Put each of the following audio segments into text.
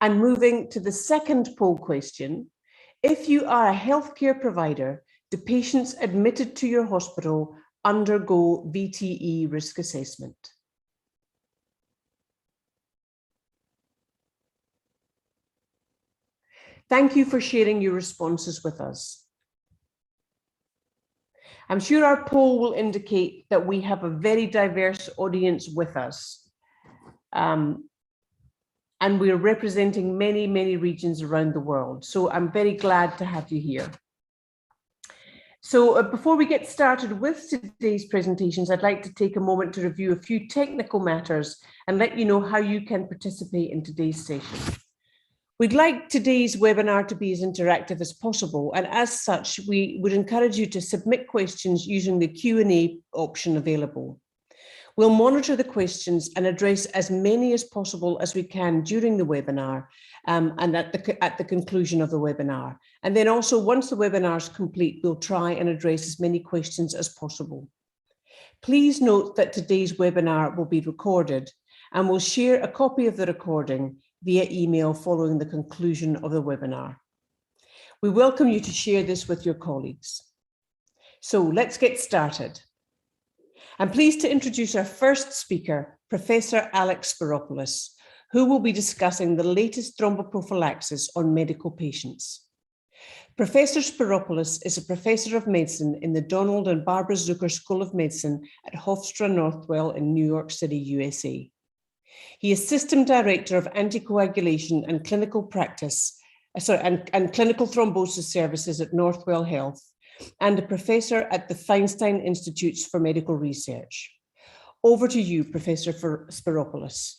And moving to the second poll question, if you are a healthcare provider, do patients admitted to your hospital undergo VTE risk assessment? Thank you for sharing your responses with us. I'm sure our poll will indicate that we have a very diverse audience with us. And we're representing many, many regions around the world. So I'm very glad to have you here. So before we get started with today's presentations, I'd like to take a moment to review a few technical matters and let you know how you can participate in today's session. We'd like today's webinar to be as interactive as possible, and as such, we would encourage you to submit questions using the Q&A option available. We'll monitor the questions and address as many as possible as we can during the webinar and at the conclusion of the webinar. And then also, once the webinar is complete, we'll try and address as many questions as possible. Please note that today's webinar will be recorded, and we'll share a copy of the recording via email following the conclusion of the webinar. We welcome you to share this with your colleagues. So let's get started. I'm pleased to introduce our first speaker, Professor Alex Spiropoulos, who will be discussing the latest thromboprophylaxis on medical patients. Professor Spiropoulos is a professor of medicine in the Donald and Barbara Zucker School of Medicine at Hofstra Northwell in New York City, USA. He is System Director of Anticoagulation and Clinical Practice, and Clinical Thrombosis Services at Northwell Health, and a professor at the Feinstein Institutes for Medical Research. Over to you, Professor Spiropoulos.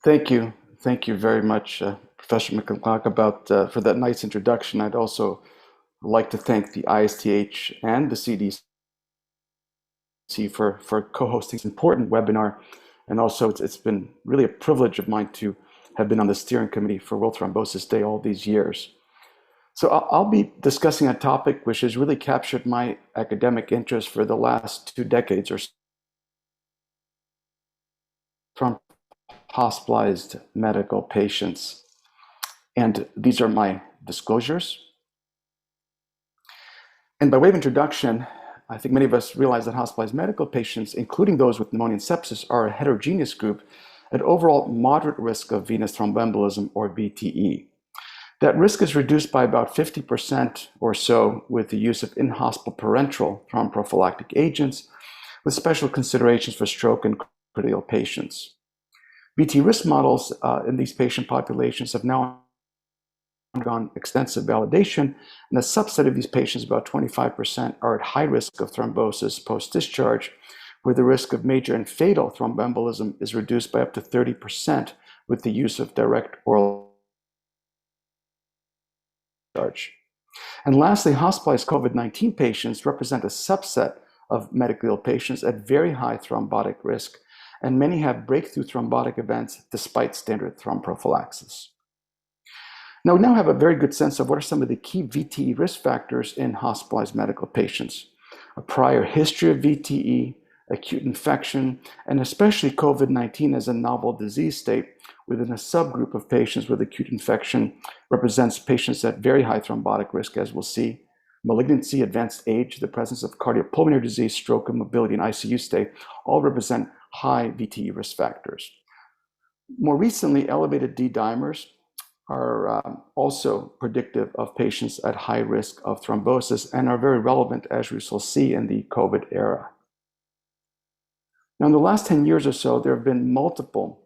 Thank you. Thank you very much, Professor McClintock, for that nice introduction. I'd also like to thank the ISTH and the CDC for co-hosting this important webinar. And also, it's been really a privilege of mine to have been on the steering committee for World Thrombosis Day all these years. So I'll be discussing a topic which has really captured my academic interest for the last 2 decades or so, from hospitalized medical patients. And these are my disclosures. And by way of introduction, I think many of us realize that hospitalized medical patients, including those with pneumonia and sepsis, are a heterogeneous group at overall moderate risk of venous thromboembolism, or VTE. That risk is reduced by about 50% or so with the use of in-hospital parenteral thromboprophylactic agents, with special considerations for stroke and critically ill patients. VTE risk models in these patient populations have now undergone extensive validation, and a subset of these patients, about 25%, are at high risk of thrombosis post-discharge, where the risk of major and fatal thromboembolism is reduced by up to 30% with the use of direct oral discharge. And lastly, hospitalized COVID-19 patients represent a subset of medically ill patients at very high thrombotic risk, and many have breakthrough thrombotic events despite standard thromboprophylaxis. Now, we now have a very good sense of what are some of the key VTE risk factors in hospitalized medical patients: a prior history of VTE, acute infection, and especially COVID-19 as a novel disease state within a subgroup of patients with acute infection represents patients at very high thrombotic risk, as we'll see. Malignancy, advanced age, the presence of cardiopulmonary disease, stroke, immobility, and ICU stay all represent high VTE risk factors. More recently, elevated D-dimers are also predictive of patients at high risk of thrombosis and are very relevant, as we shall see, in the COVID era. Now, in the last 10 years or so, there have been multiple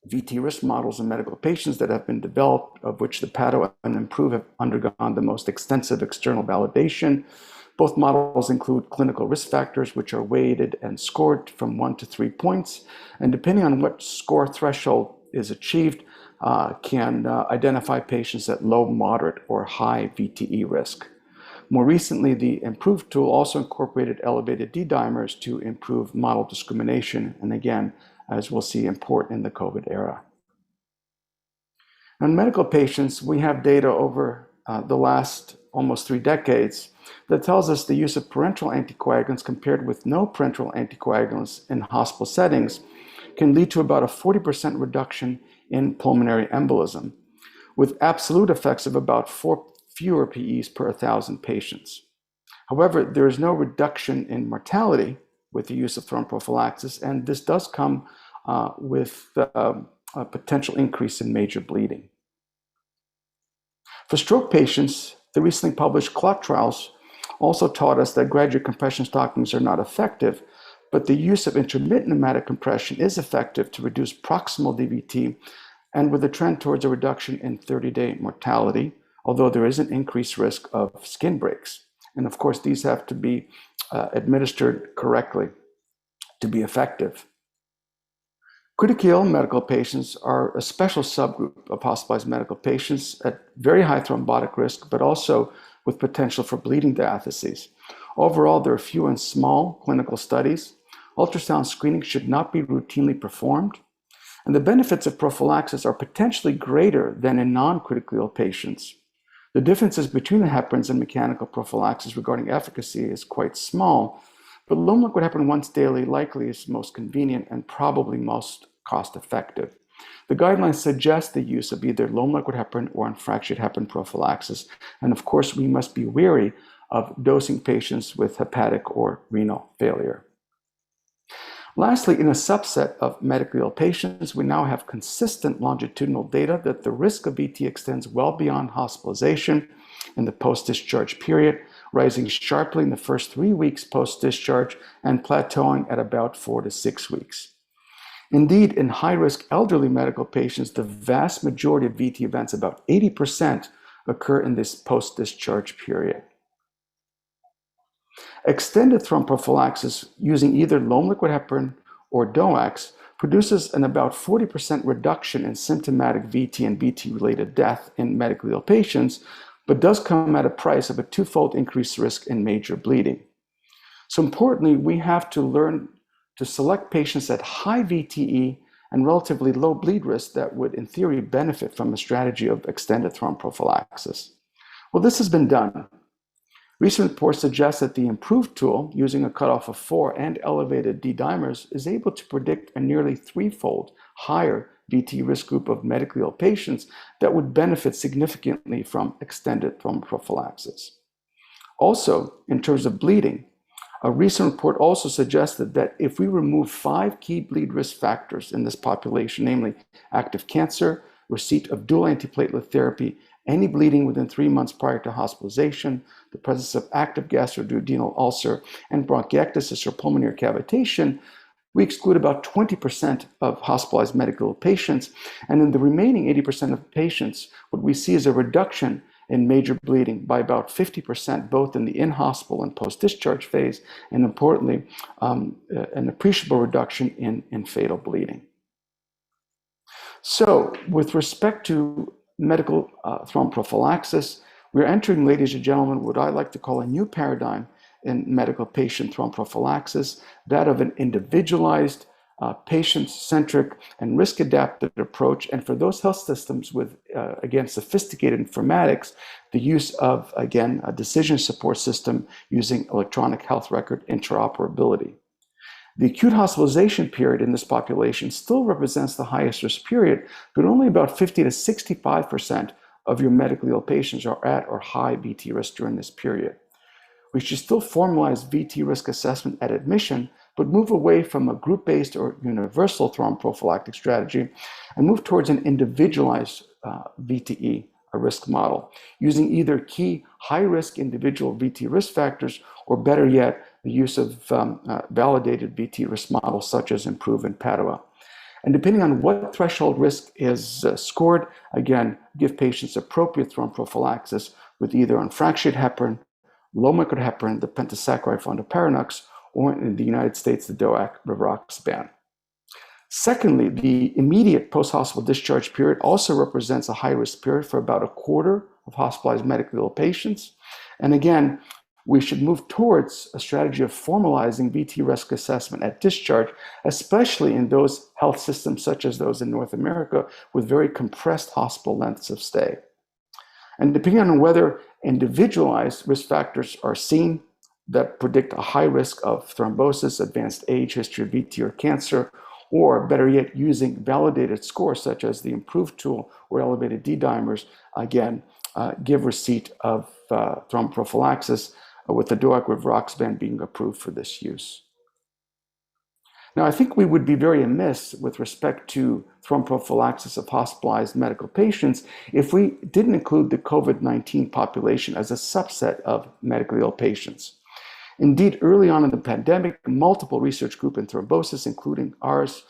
VTE risk models in medical patients that have been developed, of which the PADO and IMPROVE have undergone the most extensive external validation. Both models include clinical risk factors, which are weighted and scored from 1 to 3 points, and depending on what score threshold is achieved, can identify patients at low, moderate, or high VTE risk. More recently, the IMPROVE tool also incorporated elevated D-dimers to improve model discrimination, and again, as we'll see, important in the COVID era. In medical patients, we have data over the last almost 3 decades that tells us the use of parenteral anticoagulants compared with no parenteral anticoagulants in hospital settings can lead to about a 40% reduction in pulmonary embolism, with absolute effects of about 4 fewer PEs per 1,000 patients. However, there is no reduction in mortality with the use of thromboprophylaxis, and this does come with a potential increase in major bleeding. For stroke patients, the recently published clot trials also taught us that graduate compression stockings are not effective, but the use of intermittent pneumatic compression is effective to reduce proximal DVT, and with a trend towards a reduction in 30-day mortality, although there is an increased risk of skin breaks. And of course, these have to be administered correctly to be effective. Critically ill medical patients are a special subgroup of hospitalized medical patients at very high thrombotic risk, but also with potential for bleeding diatheses. Overall, there are few and small clinical studies. Ultrasound screening should not be routinely performed, and the benefits of prophylaxis are potentially greater than in non-critically ill patients. The differences between the heparins and mechanical prophylaxis regarding efficacy is quite small, but low liquid heparin once daily likely is most convenient and probably most cost-effective. The guidelines suggest the use of either low liquid heparin or unfractured heparin prophylaxis, and of course we must be wary of dosing patients with hepatic or renal failure. Lastly, in a subset of medically ill patients, we now have consistent longitudinal data that the risk of VT extends well beyond hospitalization in the post-discharge period, rising sharply in the first 3 weeks post-discharge and plateauing at about 4 to 6 weeks. Indeed, in high-risk elderly medical patients, the vast majority of VT events, about 80%, occur in this post-discharge period. Extended thromboprophylaxis using either low liquid heparin or DOACs produces an about 40% reduction in symptomatic VT and VT-related death in medically ill patients, but does come at a price of a 2-fold increased risk in major bleeding. So importantly, we have to learn to select patients at high VTE and relatively low bleed risk that would, in theory, benefit from a strategy of extended thromboprophylaxis. Well, this has been done. Recent reports suggest that the improved tool, using a cutoff of 4 and elevated D-dimers, is able to predict a nearly 3-fold higher VT risk group of medically ill patients that would benefit significantly from extended thromboprophylaxis. Also, in terms of bleeding, a recent report also suggested that if we remove 5 key bleed risk factors in this population, namely active cancer, receipt of dual antiplatelet therapy, any bleeding within 3 months prior to hospitalization, the presence of active gastroduodenal ulcer, and bronchiectasis or pulmonary cavitation, we exclude about 20% of hospitalized medical patients. And in the remaining 80% of patients, what we see is a reduction in major bleeding by about 50%, both in the in-hospital and post-discharge phase, and importantly, an appreciable reduction in fatal bleeding. So, with respect to medical thromboprophylaxis, we're entering, ladies and gentlemen, what I like to call a new paradigm in medical patient thromboprophylaxis, that of an individualized, patient-centric, and risk-adapted approach. And for those health systems with, again, sophisticated informatics, the use of, again, a decision support system using electronic health record interoperability. The acute hospitalization period in this population still represents the highest risk period, but only about 50 to 65% of your medically ill patients are at or high VT risk during this period. We should still formalize VT risk assessment at admission, but move away from a group-based or universal thromboprophylactic strategy and move towards an individualized VTE, a risk model, using either key high-risk individual VT risk factors, or better yet, the use of validated VT risk models such as IMPROVE and Padua. And depending on what threshold risk is scored, again, give patients appropriate thromboprophylaxis with either unfractured heparin, low liquid heparin, the pentasaccharide fondaparinux, or in the United States, the DOAC rivaroxaban. Secondly, the immediate post-hospital discharge period also represents a high-risk period for about a quarter of hospitalized medically ill patients. And again, we should move towards a strategy of formalizing VT risk assessment at discharge, especially in those health systems such as those in North America with very compressed hospital lengths of stay. And depending on whether individualized risk factors are seen that predict a high risk of thrombosis, advanced age, history of VT or cancer, or better yet, using validated scores such as the IMPROVE tool or elevated D-dimers, again, give receipt of thromboprophylaxis, with the DOAC with Roxban being approved for this use. Now, I think we would be very amiss with respect to thromboprophylaxis of hospitalized medical patients if we didn't include the COVID-19 population as a subset of medically ill patients. Indeed, early on in the pandemic, multiple research groups in thrombosis, including ours,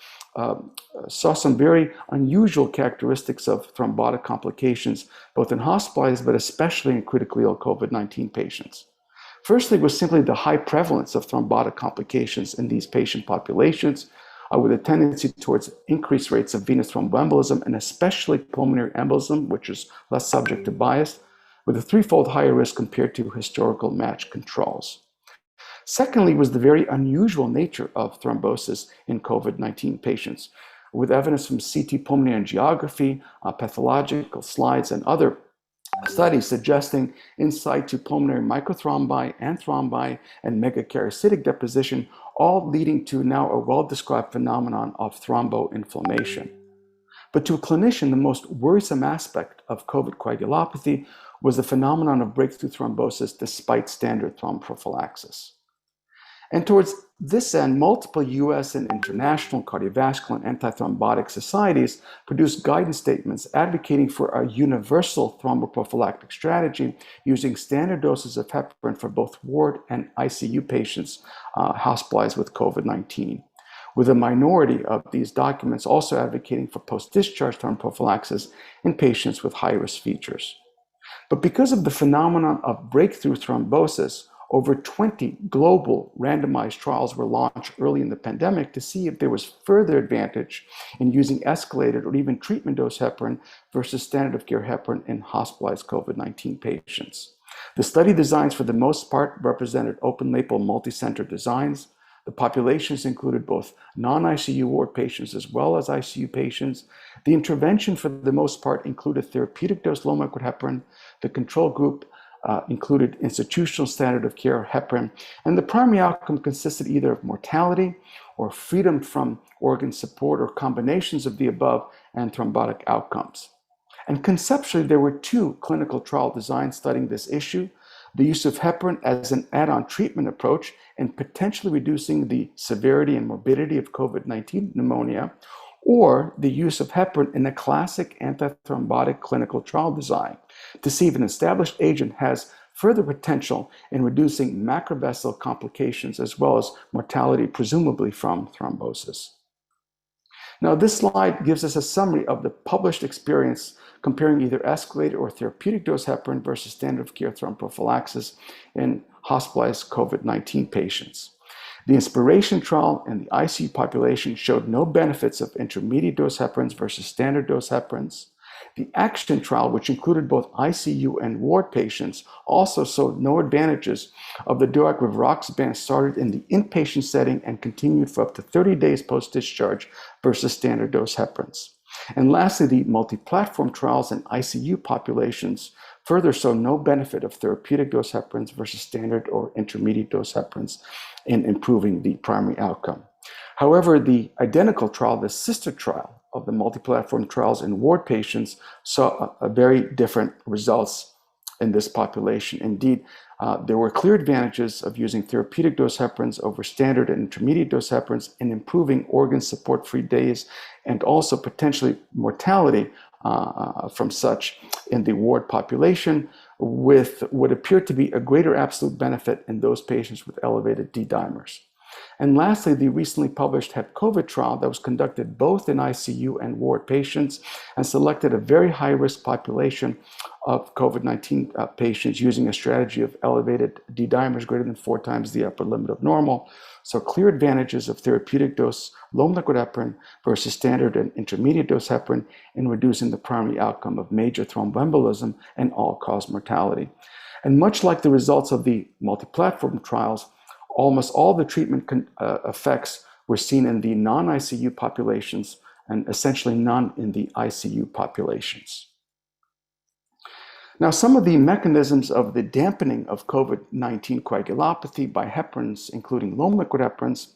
saw some very unusual characteristics of thrombotic complications, both in hospitalized, but especially in critically ill COVID-19 patients. Firstly, was simply the high prevalence of thrombotic complications in these patient populations, with a tendency towards increased rates of venous thromboembolism, and especially pulmonary embolism, which is less subject to bias, with a threefold higher risk compared to historical matched controls. Secondly, was the very unusual nature of thrombosis in COVID-19 patients, with evidence from CT pulmonary angiography, pathological slides, and other studies suggesting in situ pulmonary microthrombi and thrombi and megakaryocytic deposition, all leading to now a well-described phenomenon of thromboinflammation. But to a clinician, the most worrisome aspect of COVID coagulopathy was the phenomenon of breakthrough thrombosis despite standard thromboprophylaxis. And towards this end, multiple US and international cardiovascular and antithrombotic societies produced guidance statements advocating for a universal thromboprophylactic strategy using standard doses of heparin for both ward and ICU patients hospitalized with COVID-19, with a minority of these documents also advocating for post-discharge thromboprophylaxis in patients with high-risk features. But because of the phenomenon of breakthrough thrombosis, over 20 global randomized trials were launched early in the pandemic to see if there was further advantage in using escalated or even treatment dose heparin versus standard of care heparin in hospitalized COVID-19 patients. The study designs, for the most part, represented open-label multi-center designs. The populations included both non-ICU ward patients as well as ICU patients. The intervention, for the most part, included therapeutic dose low molecular heparin. The control group included institutional standard of care heparin, and the primary outcome consisted either of mortality or freedom from organ support or combinations of the above and thrombotic outcomes. And conceptually, there were two clinical trial designs studying this issue: the use of heparin as an add-on treatment approach in potentially reducing the severity and morbidity of COVID-19 pneumonia, or the use of heparin in a classic antithrombotic clinical trial design to see if an established agent has further potential in reducing macrovessel complications as well as mortality, presumably from thrombosis. Now, this slide gives us a summary of the published experience comparing either escalated or therapeutic dose heparin versus standard of care thromboprophylaxis in hospitalized COVID-19 patients. The Inspiration trial in the ICU population showed no benefits of intermediate dose heparins versus standard dose heparins. The Action trial, which included both ICU and ward patients, also showed no advantages of the DOAC with Roxban started in the inpatient setting and continued for up to 30 days post-discharge versus standard dose heparins. And lastly, the multi-platform trials in ICU populations further show no benefit of therapeutic dose heparins versus standard or intermediate dose heparins in improving the primary outcome. However, the identical trial, the sister trial of the multi-platform trials in ward patients, saw a very different results in this population. Indeed, there were clear advantages of using therapeutic dose heparins over standard and intermediate dose heparins in improving organ support-free days and also potentially mortality from such in the ward population, with what appeared to be a greater absolute benefit in those patients with elevated D-dimers. And lastly, the recently published HEP-COVID trial that was conducted both in ICU and ward patients and selected a very high-risk population of COVID-19 patients using a strategy of elevated D-dimers greater than 4 times the upper limit of normal. So clear advantages of therapeutic dose low molecular heparin versus standard and intermediate dose heparin in reducing the primary outcome of major thromboembolism and all-cause mortality. And much like the results of the multi-platform trials, almost all the treatment effects were seen in the non-ICU populations and essentially none in the ICU populations. Now, some of the mechanisms of the dampening of COVID-19 coagulopathy by heparins, including low molecular heparins,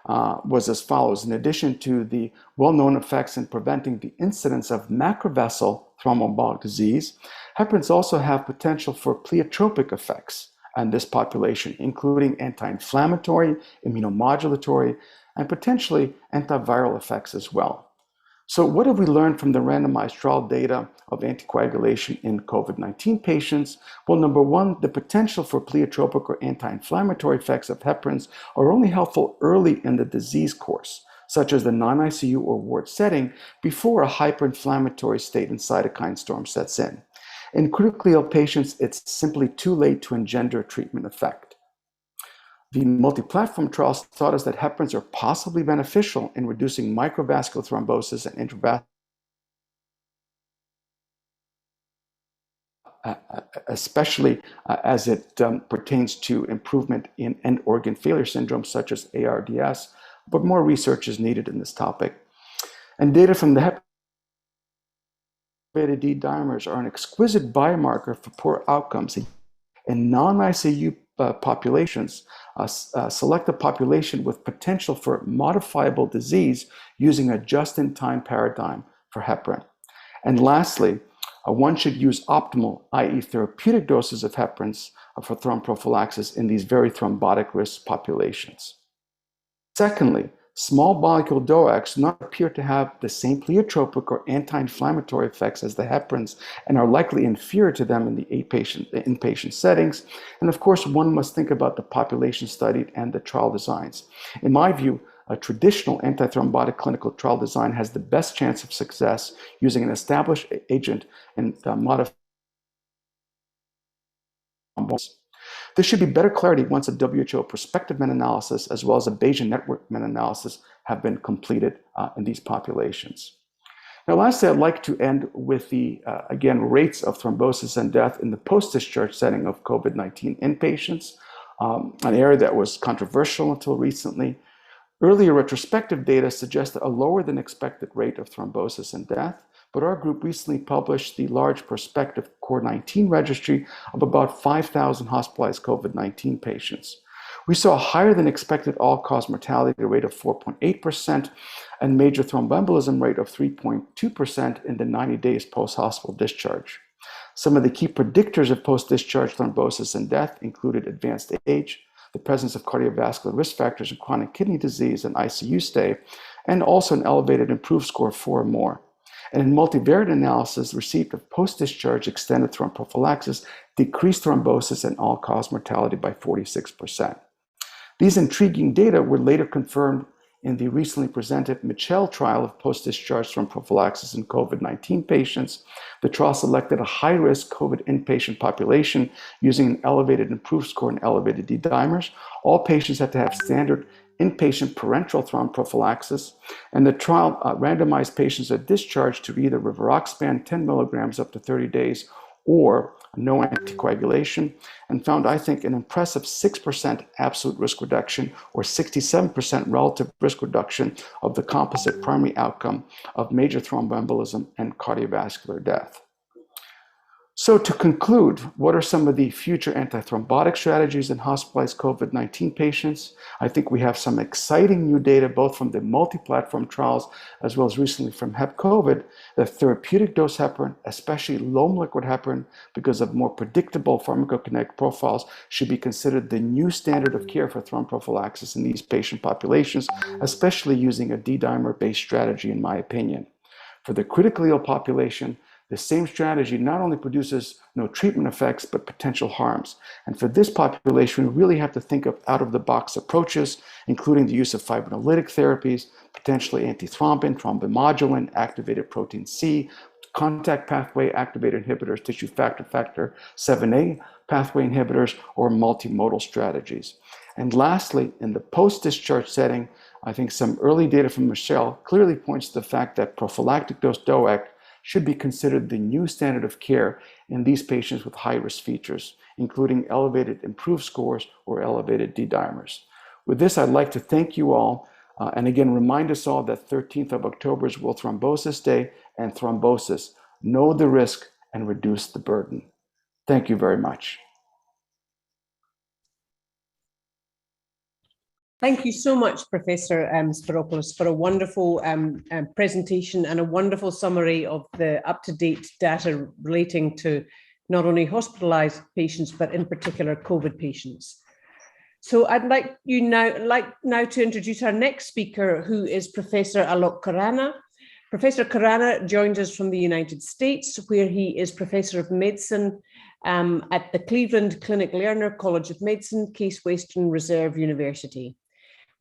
was as follows. In addition to the well-known effects in preventing the incidence of macrovessel thromboembolic disease, heparins also have potential for pleiotropic effects on this population, including anti-inflammatory, immunomodulatory, and potentially antiviral effects as well. So what have we learned from the randomized trial data of anticoagulation in COVID-19 patients? Well, number one, the potential for pleiotropic or anti-inflammatory effects of heparins are only helpful early in the disease course, such as the non-ICU or ward setting, before a hyperinflammatory state and cytokine storm sets in. In critically ill patients, it's simply too late to engender a treatment effect. The multi-platform trials taught us that heparins are possibly beneficial in reducing microvascular thrombosis and intravascular, especially as it pertains to improvement in end organ failure syndromes such as ARDS, but more research is needed in this topic. And data from the heparin D dimers are an exquisite biomarker for poor outcomes in non-ICU populations. Select a population with potential for modifiable disease using a just-in-time paradigm for heparin. And lastly, one should use optimal, i.e. therapeutic doses of heparins for thromboprophylaxis in these very thrombotic risk populations. Secondly, small molecule DOACs do not appear to have the same pleiotropic or anti-inflammatory effects as the heparins and are likely inferior to them in the inpatient settings. And of course, one must think about the population studied and the trial designs. In my view, a traditional antithrombotic clinical trial design has the best chance of success using an established agent and modified thrombosis. There should be better clarity once a WHO prospective meta-analysis as well as a Bayesian network meta-analysis have been completed in these populations. Now, lastly, I'd like to end with the, again, rates of thrombosis and death in the post-discharge setting of COVID-19 inpatients, an area that was controversial until recently. Earlier retrospective data suggested a lower than expected rate of thrombosis and death, but our group recently published the large prospective CORE-19 registry of about 5,000 hospitalized COVID-19 patients. We saw a higher than expected all-cause mortality rate of 4.8% and major thromboembolism rate of 3.2% in the 90 days post-hospital discharge. Some of the key predictors of post-discharge thrombosis and death included advanced age, the presence of cardiovascular risk factors and chronic kidney disease and ICU stay, and also an elevated improved score of 4 or more. And in multivariate analysis, receipt of post-discharge extended thromboprophylaxis decreased thrombosis and all-cause mortality by 46%. These intriguing data were later confirmed in the recently presented Mitchell trial of post-discharge thromboprophylaxis in COVID-19 patients. The trial selected a high-risk COVID inpatient population using an elevated improved score and elevated D dimers. All patients had to have standard inpatient parenteral thromboprophylaxis, and the trial randomized patients at discharge to either rivaroxaban 10 milligrams up to 30 days or no anticoagulation, and found, I think, an impressive 6% absolute risk reduction or 67% relative risk reduction of the composite primary outcome of major thromboembolism and cardiovascular death. So to conclude, what are some of the future antithrombotic strategies in hospitalized COVID-19 patients? I think we have some exciting new data, both from the multi-platform trials, as well as recently from HepCOVID, that therapeutic dose heparin, especially low liquid heparin, because of more predictable pharmacokinetic profiles, should be considered the new standard of care for thromboprophylaxis in these patient populations, especially using a D-dimer-based strategy, in my opinion. For the critically ill population, the same strategy not only produces no treatment effects, but potential harms. And for this population, we really have to think of out-of-the-box approaches, including the use of fibrinolytic therapies, potentially antithrombin, thrombomodulin, activated protein C, contact pathway activator inhibitors, tissue factor 7A pathway inhibitors, or multimodal strategies. And lastly, in the post-discharge setting, I think some early data from Michelle clearly points to the fact that prophylactic dose DOAC should be considered the new standard of care in these patients with high-risk features, including elevated improved scores or elevated D-dimers. With this, I'd like to thank you all, and again, remind us all that 13th of October is World Thrombosis Day, and thrombosis, know the risk and reduce the burden. Thank you very much. Thank you so much, Professor Spiropoulos, for a wonderful presentation and a wonderful summary of the up-to-date data relating to not only hospitalized patients, but in particular COVID patients. So I'd like now to introduce our next speaker, who is Professor Alok Khurana. Professor Khurana joins us from the United States, where he is Professor of Medicine at the Cleveland Clinic Lerner College of Medicine, Case Western Reserve University.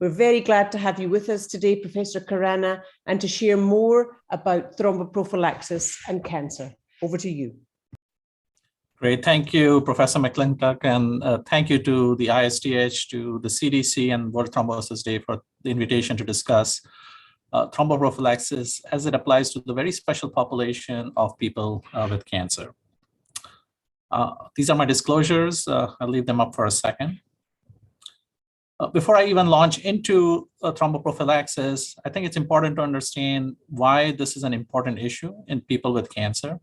We're very glad to have you with us today, Professor Khurana, and to share more about thromboprophylaxis and cancer. Over to you. Great, thank you, Professor McClintock, and thank you to the ISTH, to the CDC and World Thrombosis Day for the invitation to discuss thromboprophylaxis as it applies to the very special population of people with cancer. These are my disclosures. I'll leave them up for a second. Before I even launch into thromboprophylaxis, I think it's important to understand why this is an important issue in people with cancer.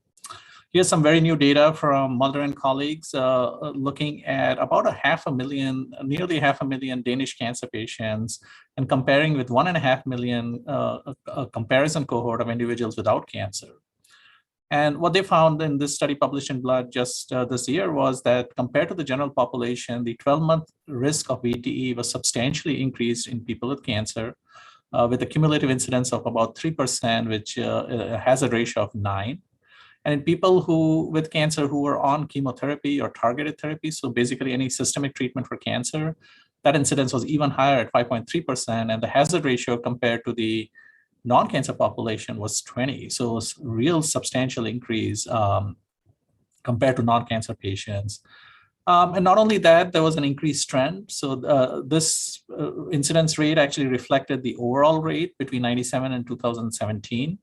Here's some very new data from Mulder and colleagues looking at about nearly half a million Danish cancer patients and comparing with 1.5 million a comparison cohort of individuals without cancer. And what they found in this study published in Blood just this year was that compared to the general population, the 12-month risk of VTE was substantially increased in people with cancer with a cumulative incidence of about 3%, which has a ratio of 9. And in people with cancer who were on chemotherapy or targeted therapy, so basically any systemic treatment for cancer, that incidence was even higher at 5.3%, and the hazard ratio compared to the non-cancer population was 20. So it was a real substantial increase compared to non-cancer patients. And not only that, there was an increased trend. So this incidence rate actually reflected the overall rate between 1997 and 2017.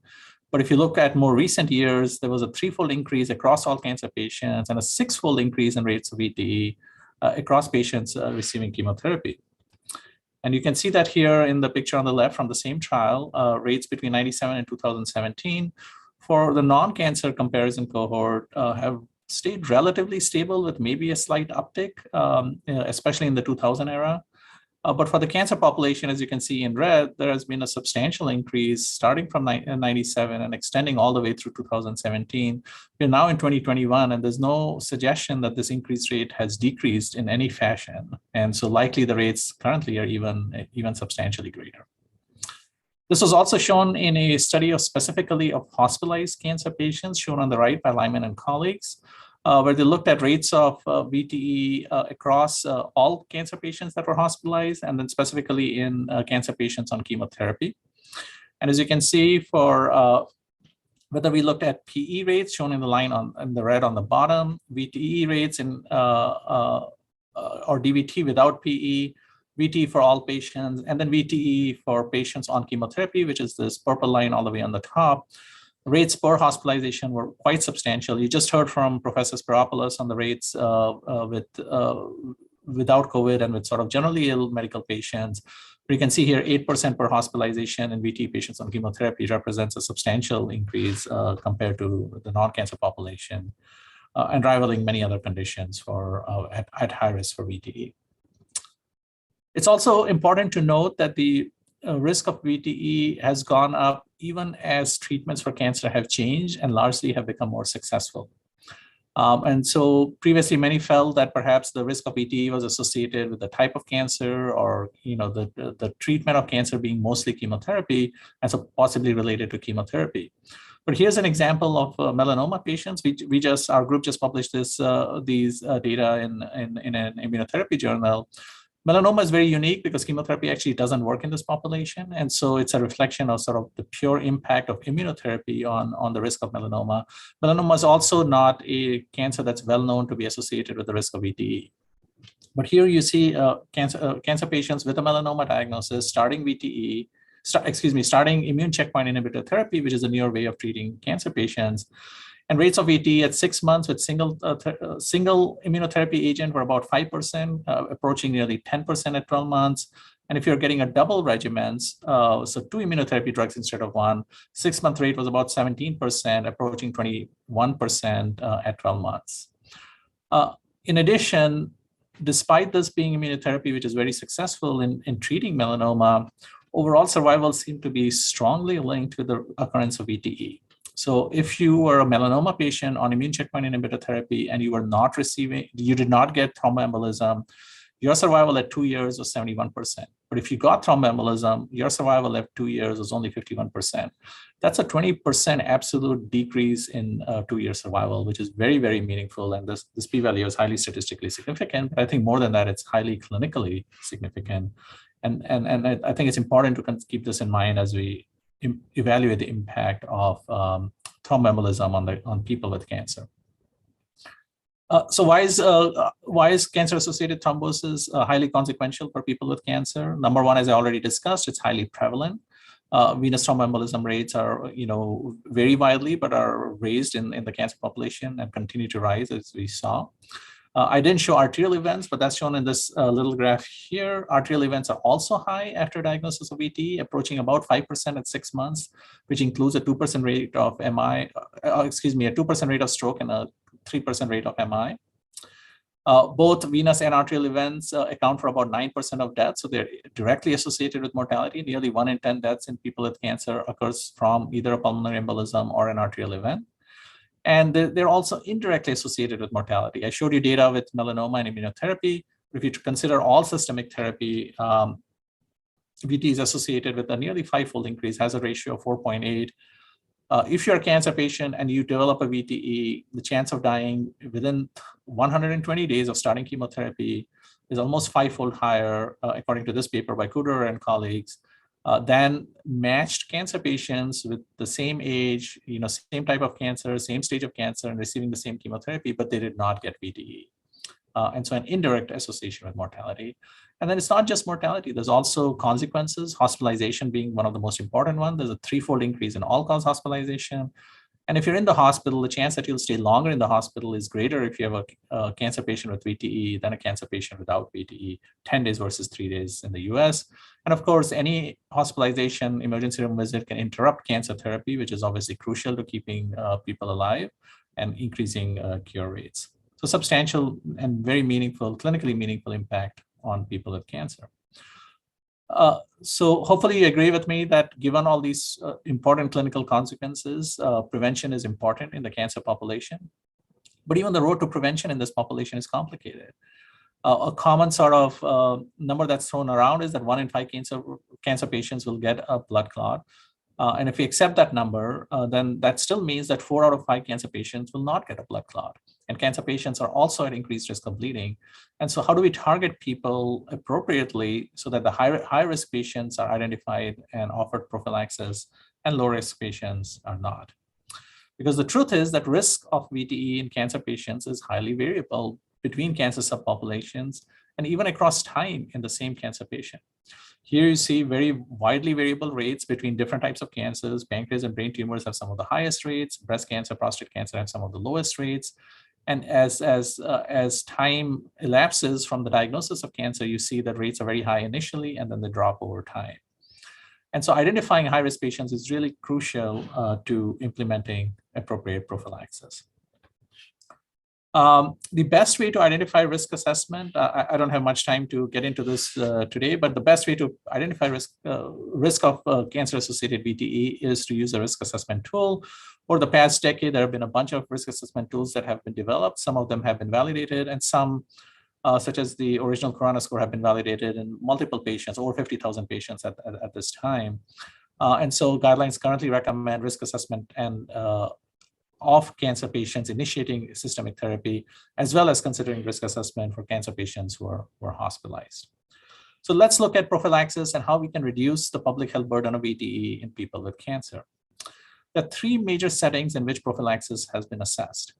But if you look at more recent years, there was a 3-fold increase across all cancer patients and a 6-fold increase in rates of VTE across patients receiving chemotherapy. And you can see that here in the picture on the left from the same trial, rates between 1997 and 2017 for the non-cancer comparison cohort have stayed relatively stable with maybe a slight uptick, especially in the 2000 era. But for the cancer population, as you can see in red, there has been a substantial increase starting from 1997 and extending all the way through 2017. We're now in 2021, and there's no suggestion that this increase rate has decreased in any fashion. And so likely the rates currently are even substantially greater. This was also shown in a study specifically of hospitalized cancer patients, shown on the right by Lyman and colleagues, where they looked at rates of VTE across all cancer patients that were hospitalized, and then specifically in cancer patients on chemotherapy. And as you can see, for whether we looked at PE rates, shown in the line in the red on the bottom, VTE rates or DVT without PE, VTE for all patients, and then VTE for patients on chemotherapy, which is this purple line all the way on the top. Rates per hospitalization were quite substantial. You just heard from Professor Spiropoulos on the rates without COVID and with sort of generally ill medical patients. But you can see here 8% per hospitalization in VTE patients on chemotherapy represents a substantial increase compared to the non-cancer population and rivaling many other conditions at high risk for VTE. It's also important to note that the risk of VTE has gone up even as treatments for cancer have changed and largely have become more successful. And so previously many felt that perhaps the risk of VTE was associated with the type of cancer or the treatment of cancer being mostly chemotherapy, and so possibly related to chemotherapy. But here's an example of melanoma patients. Our group just published these data in an immunotherapy journal. Melanoma is very unique because chemotherapy actually doesn't work in this population. And so it's a reflection of sort of the pure impact of immunotherapy on the risk of melanoma. Melanoma is also not a cancer that's well known to be associated with the risk of VTE. But here you see cancer patients with a melanoma diagnosis starting starting immune checkpoint inhibitor therapy, which is a newer way of treating cancer patients. And rates of VTE at 6 months with single immunotherapy agent were about 5%, approaching nearly 10% at 12 months. And if you're getting a double regimens, so 2 immunotherapy drugs instead of 1, 6-month rate was about 17%, approaching 21% at 12 months. In addition, despite this being immunotherapy, which is very successful in treating melanoma, overall survival seemed to be strongly linked with the occurrence of VTE. So if you were a melanoma patient on immune checkpoint inhibitor therapy and you did not get thromboembolism, your survival at 2 years was 71%. But if you got thromboembolism, your survival at 2 years was only 51%. That's a 20% absolute decrease in 2-year survival, which is very, very meaningful. And this p-value is highly statistically significant. But I think more than that, it's highly clinically significant. And I think it's important to keep this in mind as we evaluate the impact of thromboembolism on people with cancer. So why is cancer-associated thrombosis highly consequential for people with cancer? Number one, as I already discussed, it's highly prevalent. Venous thromboembolism rates are, vary widely, but are raised in the cancer population and continue to rise, as we saw. I didn't show arterial events, but that's shown in this little graph here. Arterial events are also high after diagnosis of VTE, approaching about 5% at 6 months, which includes a 2% rate of a 2% rate of stroke and a 3% rate of MI. Both venous and arterial events account for about 9% of deaths, so they're directly associated with mortality. Nearly 1 in 10 deaths in people with cancer occurs from either a pulmonary embolism or an arterial event. And they're also indirectly associated with mortality. I showed you data with melanoma and immunotherapy. If you consider all systemic therapy, VT is associated with a nearly 5-fold increase, has a ratio of 4.8. If you're a cancer patient and you develop a VTE, the chance of dying within 120 days of starting chemotherapy is almost 5-fold higher, according to this paper by Kuder and colleagues, than matched cancer patients with the same age, same type of cancer, same stage of cancer, and receiving the same chemotherapy, but they did not get VTE. And so an indirect association with mortality. And then it's not just mortality, there's also consequences, hospitalization being one of the most important ones. There's a 3-fold increase in all-cause hospitalization. And if you're in the hospital, the chance that you'll stay longer in the hospital is greater if you have a cancer patient with VTE than a cancer patient without VTE, 10 days versus 3 days in the US. And of course, any hospitalization emergency room visit can interrupt cancer therapy, which is obviously crucial to keeping people alive and increasing cure rates. So substantial and very meaningful, clinically meaningful impact on people with cancer. So hopefully you agree with me that given all these important clinical consequences, prevention is important in the cancer population. But even the road to prevention in this population is complicated. A common sort of number that's thrown around is that 1 in 5 cancer patients will get a blood clot. And if we accept that number, then that still means that 4 out of 5 cancer patients will not get a blood clot. And cancer patients are also at increased risk of bleeding. And so how do we target people appropriately so that the high-risk patients are identified and offered prophylaxis and low-risk patients are not? Because the truth is that risk of VTE in cancer patients is highly variable between cancer subpopulations and even across time in the same cancer patient. Here you see very widely variable rates between different types of cancers. Pancreas and brain tumors have some of the highest rates. Breast cancer, prostate cancer have some of the lowest rates. And as time elapses from the diagnosis of cancer, you see that rates are very high initially, and then they drop over time. And so identifying high-risk patients is really crucial to implementing appropriate prophylaxis. The best way to identify risk assessment, I don't have much time to get into this today, but the best way to identify risk of cancer-associated VTE is to use a risk assessment tool. Over the past decade, there have been a bunch of risk assessment tools that have been developed. Some of them have been validated, and some, such as the original Corona score, have been validated in multiple patients, over 50,000 patients at this time. And so guidelines currently recommend risk assessment and of cancer patients initiating systemic therapy, as well as considering risk assessment for cancer patients who are hospitalized. So let's look at prophylaxis and how we can reduce the public health burden of VTE in people with cancer. There are 3 major settings in which prophylaxis has been assessed.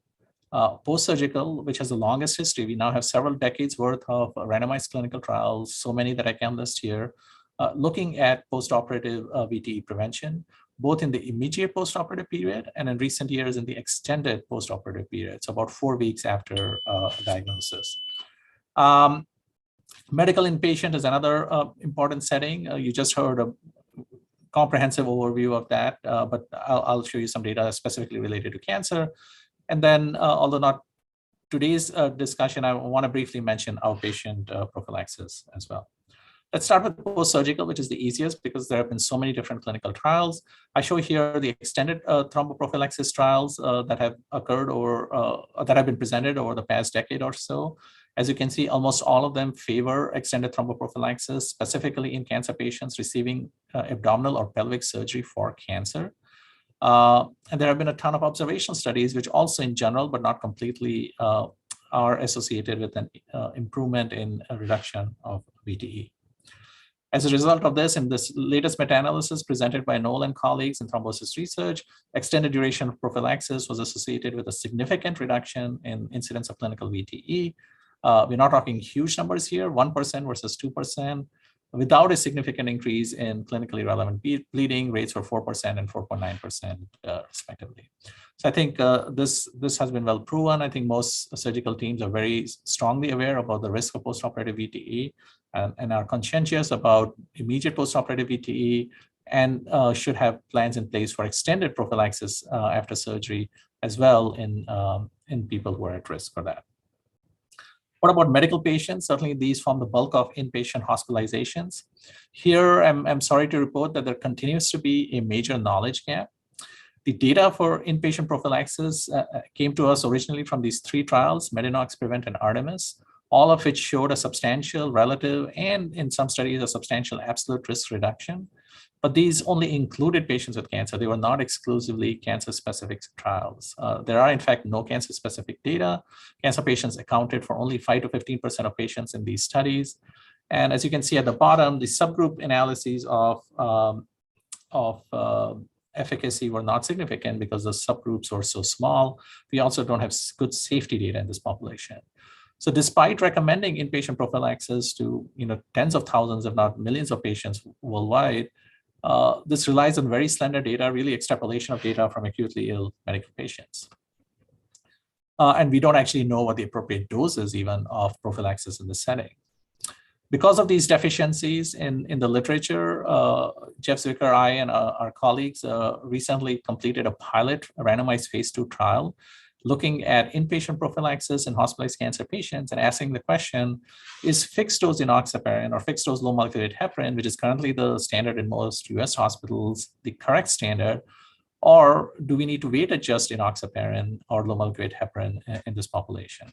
Post-surgical, which has the longest history. We now have several decades worth of randomized clinical trials, so many that I can list here, looking at post-operative VTE prevention, both in the immediate post-operative period and in recent years in the extended post-operative period, so about 4 weeks after diagnosis. Medical inpatient is another important setting. You just heard a comprehensive overview of that, but I'll show you some data specifically related to cancer. And then, although not today's discussion, I want to briefly mention outpatient prophylaxis as well. Let's start with post-surgical, which is the easiest because there have been so many different clinical trials. I show here the extended thromboprophylaxis trials that have occurred or that have been presented over the past decade or so. As you can see, almost all of them favor extended thromboprophylaxis, specifically in cancer patients receiving abdominal or pelvic surgery for cancer. And there have been a ton of observational studies, which also in general, but not completely, are associated with an improvement in a reduction of VTE. As a result of this, in this latest meta-analysis presented by Noel and colleagues in thrombosis research, extended duration of prophylaxis was associated with a significant reduction in incidence of clinical VTE. We're not talking huge numbers here, 1% versus 2%, without a significant increase in clinically relevant bleeding. Rates were 4% and 4.9% respectively. So I think this has been well proven. I think most surgical teams are very strongly aware about the risk of postoperative VTE and are conscientious about immediate postoperative VTE and should have plans in place for extended prophylaxis after surgery as well in people who are at risk for that. What about medical patients? Certainly these form the bulk of inpatient hospitalizations. Here, I'm sorry to report that there continues to be a major knowledge gap. The data for inpatient prophylaxis came to us originally from these 3 trials, Medinox, Prevent, and Artemis, all of which showed a substantial relative and in some studies a substantial absolute risk reduction. But these only included patients with cancer. They were not exclusively cancer-specific trials. There are, in fact, no cancer-specific data. Cancer patients accounted for only 5 to 15% of patients in these studies. And as you can see at the bottom, the subgroup analyses of efficacy were not significant because the subgroups were so small. We also don't have good safety data in this population. So despite recommending inpatient prophylaxis to tens of thousands, if not millions of patients worldwide, this relies on very slender data, really extrapolation of data from acutely ill medical patients. And we don't actually know what the appropriate dose is even of prophylaxis in this setting. Because of these deficiencies in the literature, Jeff Zwicker, I, and our colleagues recently completed a pilot randomized phase 2 trial looking at inpatient prophylaxis in hospitalized cancer patients and asking the question, is fixed dose enoxaparin or fixed dose low molecular weight heparin, which is currently the standard in most US hospitals, the correct standard, or do we need to weight adjust enoxaparin or low molecular weight heparin in this population?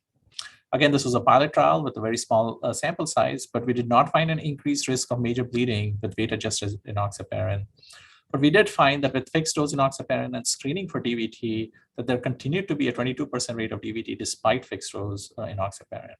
Again, this was a pilot trial with a very small sample size, but we did not find an increased risk of major bleeding with weight adjusted enoxaparin. But we did find that with fixed dose enoxaparin and screening for DVT, that there continued to be a 22% rate of DVT despite fixed dose enoxaparin.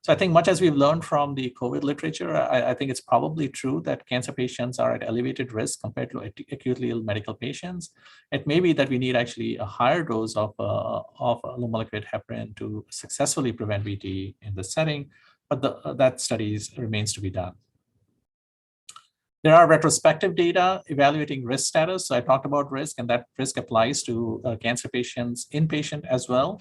So I think much as we've learned from the COVID literature, I think it's probably true that cancer patients are at elevated risk compared to acutely ill medical patients. It may be that we need actually a higher dose of low molecular weight heparin to successfully prevent VTE in this setting, but that studies remains to be done. There are retrospective data evaluating risk status. So I talked about risk, and that risk applies to cancer patients inpatient as well.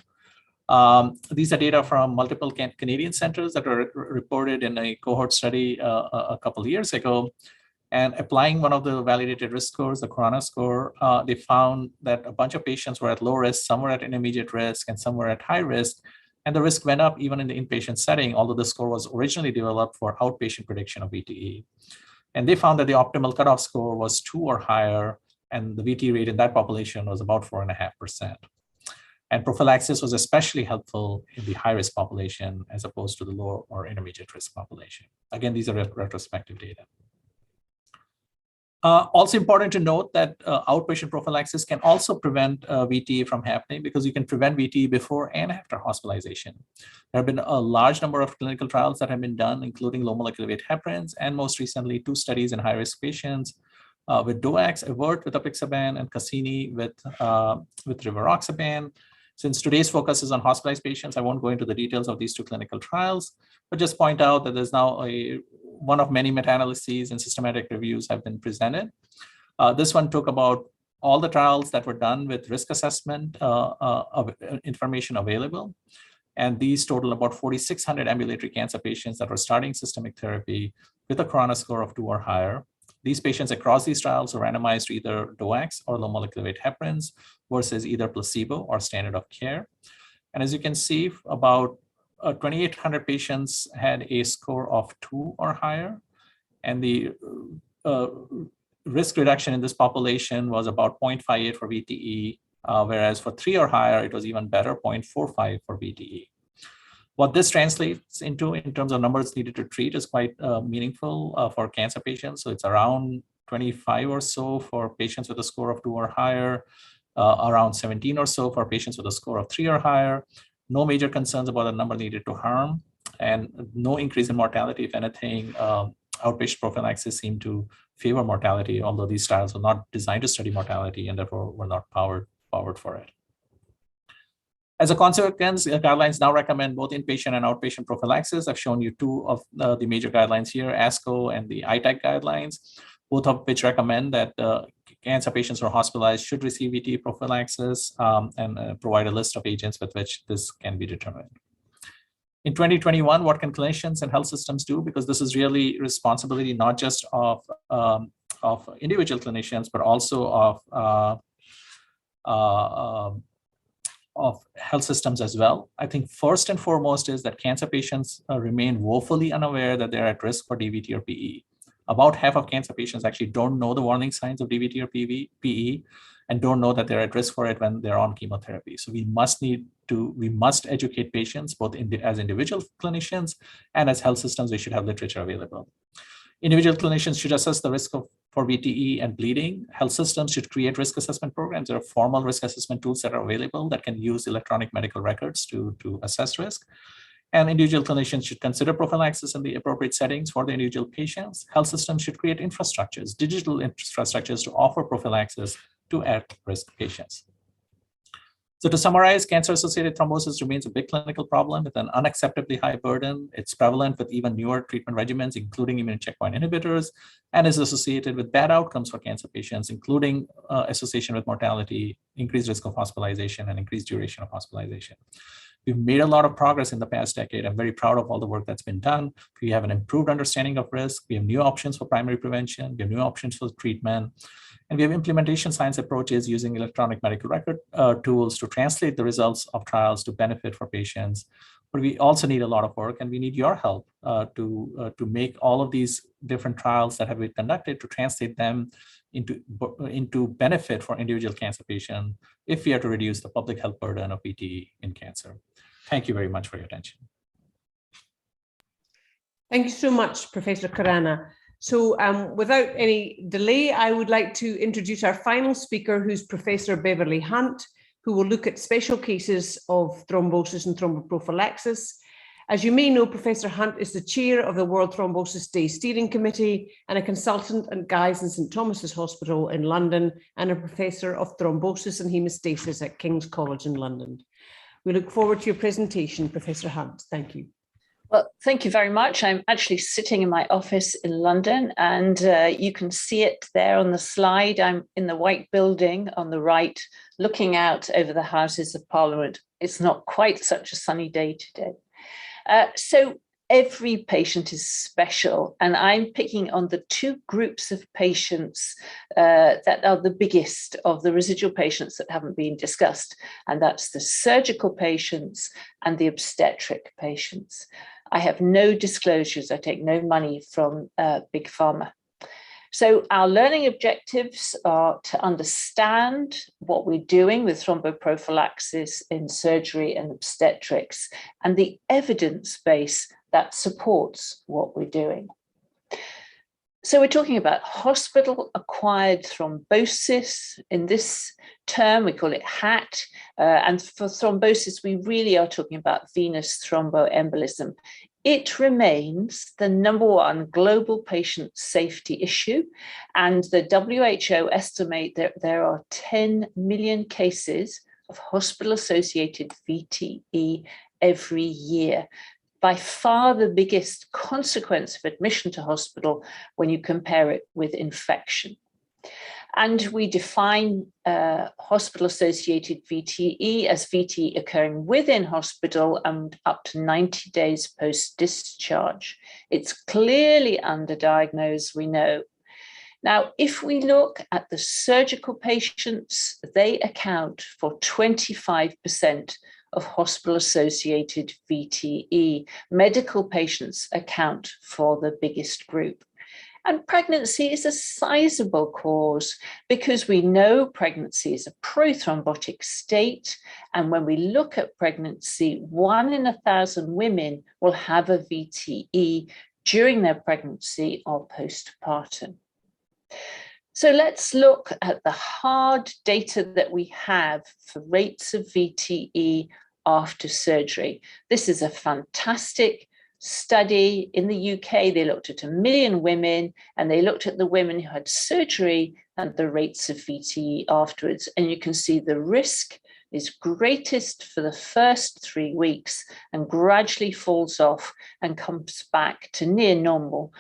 These are data from multiple Canadian centers that were reported in a cohort study a couple of years ago. And applying one of the validated risk scores, the Corona score, they found that a bunch of patients were at low risk, some were at intermediate risk, and some were at high risk. And the risk went up even in the inpatient setting, although the score was originally developed for outpatient prediction of VTE. And they found that the optimal cutoff score was 2 or higher, and the VTE rate in that population was about 4.5%. And prophylaxis was especially helpful in the high-risk population as opposed to the low or intermediate risk population. Again, these are retrospective data. Also important to note that outpatient prophylaxis can also prevent VTE from happening because you can prevent VTE before and after hospitalization. There have been a large number of clinical trials that have been done, including low molecular weight heparins, and most recently 2 studies in high-risk patients with DOACs, AVERT with apixaban, and Cassini with rivaroxaban. Since today's focus is on hospitalized patients, I won't go into the details of these 2 clinical trials, but just point out that there's now one of many meta-analyses and systematic reviews have been presented. This one took about all the trials that were done with risk assessment of information available. And these total about 4,600 ambulatory cancer patients that were starting systemic therapy with a Corona score of 2 or higher. These patients across these trials were randomized to either DOACs or low molecular weight heparins versus either placebo or standard of care. And as you can see, about 2,800 patients had a score of 2 or higher. And the risk reduction in this population was about 0.58 for VTE, whereas for 3 or higher, it was even better, 0.45 for VTE. What this translates into in terms of numbers needed to treat is quite meaningful for cancer patients. So it's around 25 or so for patients with a score of 2 or higher, around 17 or so for patients with a score of 3 or higher. No major concerns about the number needed to harm, and no increase in mortality. If anything, outpatient prophylaxis seemed to favor mortality, although these trials were not designed to study mortality and therefore were not powered for it. As a consequence, guidelines now recommend both inpatient and outpatient prophylaxis. I've shown you 2 of the major guidelines here, ASCO and the ITAC guidelines, both of which recommend that cancer patients who are hospitalized should receive VTE prophylaxis and provide a list of agents with which this can be determined. In 2021, what can clinicians and health systems do? Because this is really responsibility not just of individual clinicians, but also of health systems as well. I think first and foremost is that cancer patients remain woefully unaware that they're at risk for DVT or PE. About half of cancer patients actually don't know the warning signs of DVT or PE and don't know that they're at risk for it when they're on chemotherapy. So we must educate patients, both as individual clinicians and as health systems. We should have literature available. Individual clinicians should assess the risk for VTE and bleeding. Health systems should create risk assessment programs. There are formal risk assessment tools that are available that can use electronic medical records to assess risk. And individual clinicians should consider prophylaxis in the appropriate settings for the individual patients. Health systems should create infrastructures, digital infrastructures to offer prophylaxis to at-risk patients. So to summarize, cancer-associated thrombosis remains a big clinical problem with an unacceptably high burden. It's prevalent with even newer treatment regimens, including immune checkpoint inhibitors, and is associated with bad outcomes for cancer patients, including association with mortality, increased risk of hospitalization, and increased duration of hospitalization. We've made a lot of progress in the past decade. I'm very proud of all the work that's been done. We have an improved understanding of risk. We have new options for primary prevention. We have new options for treatment. And we have implementation science approaches using electronic medical record tools to translate the results of trials to benefit for patients. But we also need a lot of work, and we need your help to make all of these different trials that have been conducted to translate them into benefit for individual cancer patients if we are to reduce the public health burden of VTE in cancer. Thank you very much for your attention. Thank you so much, Professor Khurana. So without any delay, I would like to introduce our final speaker, who's Professor Beverly Hunt, who will look at special cases of thrombosis and thromboprophylaxis. As you may know, Professor Hunt is the chair of the World Thrombosis Day Steering Committee and a consultant at Guy's and St Thomas's Hospital in London and a professor of thrombosis and hemostasis at King's College in London. We look forward to your presentation, Professor Hunt. Thank you. Well, thank you very much. I'm actually sitting in my office in London, and you can see it there on the slide. I'm in the White Building on the right, looking out over the Houses of Parliament. It's not quite such a sunny day today. So every patient is special, and I'm picking on the 2 groups of patients that are the biggest of the residual patients that haven't been discussed, and that's the surgical patients and the obstetric patients. I have no disclosures. I take no money from Big Pharma. So our learning objectives are to understand what we're doing with thromboprophylaxis in surgery and obstetrics and the evidence base that supports what we're doing. So we're talking about hospital-acquired thrombosis. In this term, we call it HAT. And for thrombosis, we really are talking about venous thromboembolism. It remains the #1 global patient safety issue. And the WHO estimate that there are 10 million cases of hospital-associated VTE every year. By far the biggest consequence of admission to hospital when you compare it with infection. And we define hospital-associated VTE as VTE occurring within hospital and up to 90 days post-discharge. It's clearly underdiagnosed, we know. Now, if we look at the surgical patients, they account for 25% of hospital-associated VTE. Medical patients account for the biggest group. And pregnancy is a sizable cause because we know pregnancy is a prothrombotic state. And when we look at pregnancy, 1 in 1,000 women will have a VTE during their pregnancy or postpartum. So let's look at the hard data that we have for rates of VTE after surgery. This is a fantastic study in the UK. They looked at 1 million women, and they looked at the women who had surgery and the rates of VTE afterwards. And you can see the risk is greatest for the first 3 weeks and gradually falls off and comes back to near normal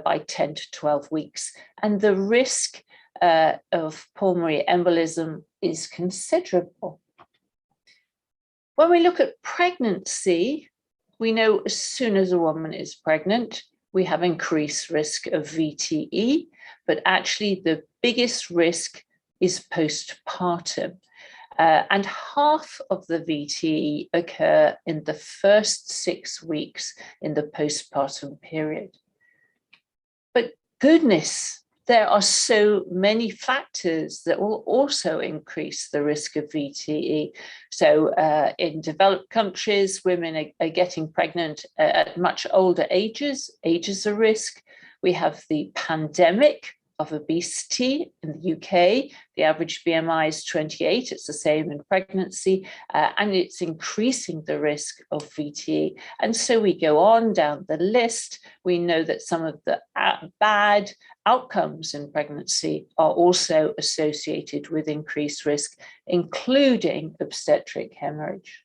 by 10 to 12 weeks. And the risk of pulmonary embolism is considerable. When we look at pregnancy, we know as soon as a woman is pregnant, we have increased risk of VTE, but actually the biggest risk is postpartum. And half of the VTE occur in the first 6 weeks in the postpartum period. But goodness, there are so many factors that will also increase the risk of VTE. So in developed countries, women are getting pregnant at much older ages. Age is a risk. We have the pandemic of obesity in the UK. The average BMI is 28. It's the same in pregnancy, and it's increasing the risk of VTE. And so we go on down the list. We know that some of the bad outcomes in pregnancy are also associated with increased risk, including obstetric hemorrhage.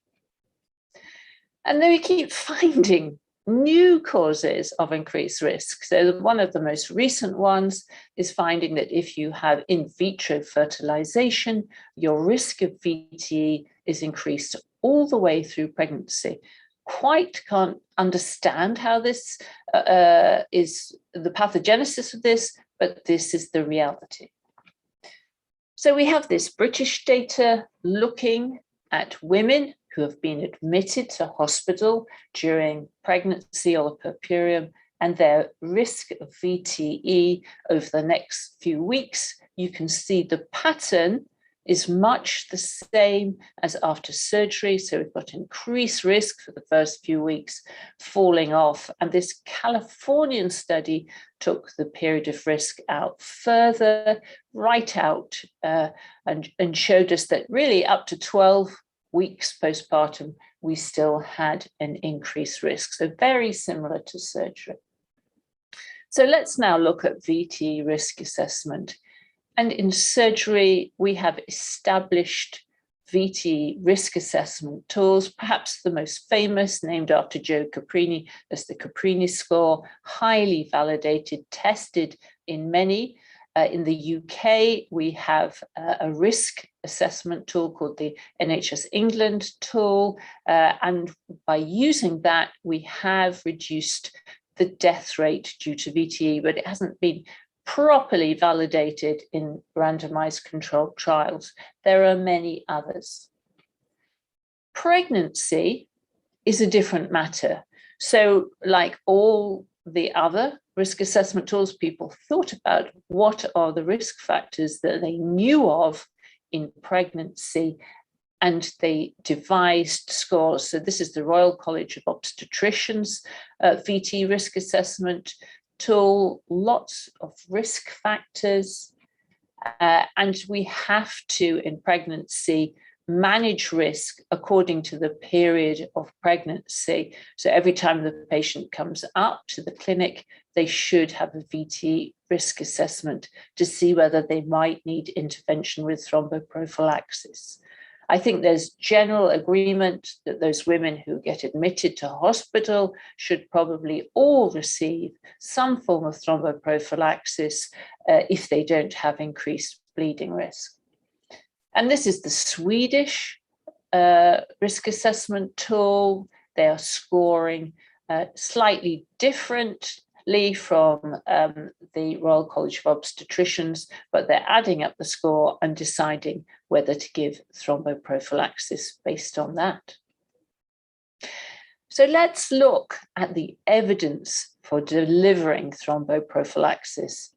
And then we keep finding new causes of increased risk. So one of the most recent ones is finding that if you have in vitro fertilization, your risk of VTE is increased all the way through pregnancy. Quite can't understand how this is the pathogenesis of this, but this is the reality. So we have this British data looking at women who have been admitted to hospital during pregnancy or puerperium and their risk of VTE over the next few weeks. You can see the pattern is much the same as after surgery. So we've got increased risk for the first few weeks, falling off. And this Californian study took the period of risk out further, right out, and showed us that really up to 12 weeks postpartum, we still had an increased risk. So very similar to surgery. So let's now look at VTE risk assessment. And in surgery, we have established VTE risk assessment tools, perhaps the most famous, named after Joe Caprini, as the Caprini score, highly validated, tested in many. In the UK, we have a risk assessment tool called the NHS England tool. And by using that, we have reduced the death rate due to VTE, but it hasn't been properly validated in randomized controlled trials. There are many others. Pregnancy is a different matter. So like all the other risk assessment tools, people thought about what are the risk factors that they knew of in pregnancy, and they devised scores. So this is the Royal College of Obstetricians VTE risk assessment tool, lots of risk factors, and we have to, in pregnancy, manage risk according to the period of pregnancy. So every time the patient comes up to the clinic, they should have a VTE risk assessment to see whether they might need intervention with thromboprophylaxis. I think there's general agreement that those women who get admitted to hospital should probably all receive some form of thromboprophylaxis if they don't have increased bleeding risk. And this is the Swedish risk assessment tool. They are scoring slightly differently from the Royal College of Obstetricians, but they're adding up the score and deciding whether to give thromboprophylaxis based on that. So let's look at the evidence for delivering thromboprophylaxis.